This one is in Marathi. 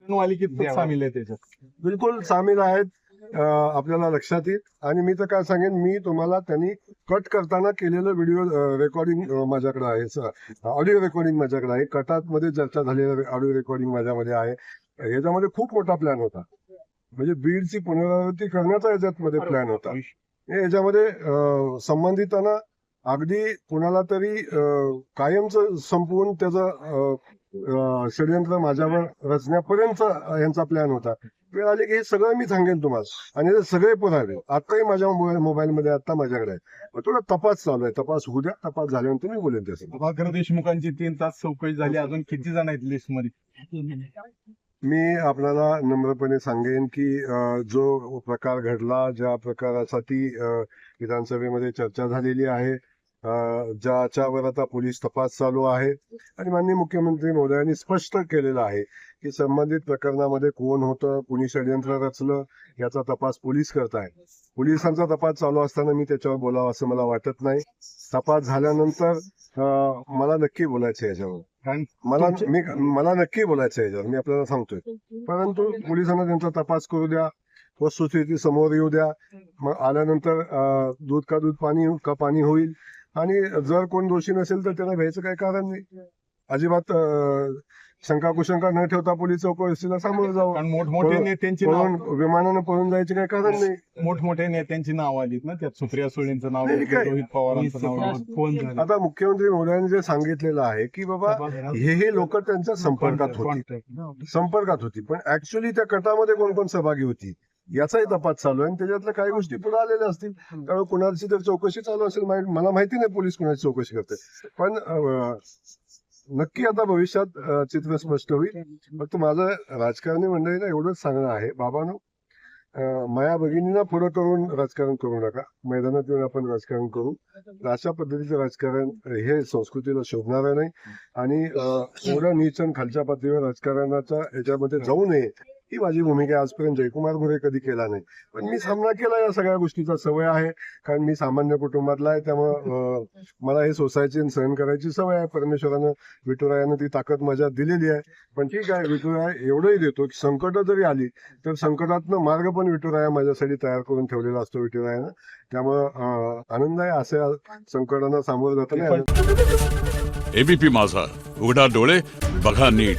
मालिकेत सामील आहे त्याच्यात. बिलकुल सामील आहेत. आपल्याला लक्षात येईल. आणि मी तर काय सांगेन, मी तुम्हाला त्यांनी कट करताना केलेलं व्हिडिओ रेकॉर्डिंग माझ्याकडे आहे, ऑडिओ रेकॉर्डिंग माझ्याकडे आहे. कटात मध्ये चर्चा झालेलं ऑडिओ रेकॉर्डिंग माझ्यामध्ये आहे. याच्यामध्ये खूप मोठा प्लॅन होता, म्हणजे बीडची पुनरावृत्ती करण्याचा याच्यामध्ये प्लॅन होता. याच्यामध्ये संबंधितांना अगदी कुणाला तरी कायमचं संपवून त्याचं षडयंत्र माझ्यावर रचण्यापर्यंत यांचा प्लॅन होता. वेळ आली की हे सगळं मी सांगेन तुम्हाला, आणि हे सगळे पुरावे आताही माझ्या मोबाईलमध्ये आता माझ्याकडे आहे. थोडा तपास चालू आहे, तपास होऊ द्या. तपास झाल्यानंतर मी बोलेन त्याचं. प्रभाकर देशमुखांची 3 तास चौकशी झाली, अजून किती जण आहेत लिस्ट मध्ये? मी आपल्याला नम्रपणे सांगेन की जो प्रकार घडला, ज्या प्रकारासाठी विधानसभेमध्ये चर्चा झालेली आहे, ज्याच्यावर आता पोलीस तपास चालू आहे, आणि माननीय मुख्यमंत्री महोदयांनी स्पष्ट केलेलं आहे की संबंधित प्रकरणामध्ये कोण होतं, कुणी षडयंत्र रचलं, याचा तपास पोलीस करताय. पोलिसांचा तपास चालू असताना मी त्याच्यावर बोलावं असं मला वाटत नाही. तपास झाल्यानंतर मला नक्की बोलायचं याच्यावर, मला नक्की बोलायचं याच्यावर, मी आपल्याला सांगतोय. परंतु पोलिसांना त्यांचा तपास करू द्या, वस्तुस्थिती समोर येऊ द्या. मग आल्यानंतर दूध का दूध, पाणी का पाणी होईल. आणि जर कोण दोषी नसेल तर त्याला भ्यायचं काही कारण नाही. अजिबात शंका कुशंका न ठेवता पोलीस चौकशीला सामोरं जावं. मोठमोठे नेत्यांची विमानानं पळून जायचे काही कारण नाही. मोठमोठ्या नेत्यांची नाव आलीत ना, त्यात सुप्रिया सुळेंचं नाव, रोहित पवारांचं नाव. आता मुख्यमंत्री महोदयांनी जे सांगितलेलं आहे की बाबा हे लोक त्यांच्या संपर्कात होती, पण ऍक्च्युली त्या कटामध्ये कोण कोण सहभागी होती याचाही तपास चालू आहे. आणि त्याच्यातल्या काही गोष्टी पुढे आलेल्या असतील, त्यामुळे कुणाची तर चौकशी चालू असेल. मला माहिती नाही पोलीस कुणाची चौकशी करते, पण नक्की आता भविष्यात चित्र स्पष्ट होईल. फक्त माझं राजकारणी मंडळीला एवढंच सांगणं आहे, बाबांनो, माया भगिनींना पुढं करून राजकारण करू नका. मैदानात येऊन आपण राजकारण करू. अशा पद्धतीचं राजकारण हे संस्कृतीला शोभणार नाही. आणि एवढ्या नीच आणि खालच्या पातळीवर राजकारणाच्या याच्यामध्ये जाऊ नये, ही माझी भूमिका आहे. आजपर्यंत जयकुमार मोरे कधी केला नाही, पण मी सामना केला या सगळ्या गोष्टीचा. सवय आहे, कारण मी सामान्य कुटुंबातला आहे. त्यामुळं मला हे सोसायची सहन करायची सवय आहे. परमेश्वरानं, विठुरायानं ती ताकद माझ्यात दिलेली आहे. पण ठीक आहे, विठुराया एवढंही देतो की संकट जरी आली तर संकटातनं मार्ग पण विठुराया माझ्यासाठी तयार करून ठेवलेला असतो विठुरायानं. त्यामुळं आनंद आहे अशा संकटांना सामोरं जाताना. एबीपी माझा, उघडा डोळे बघा नीट.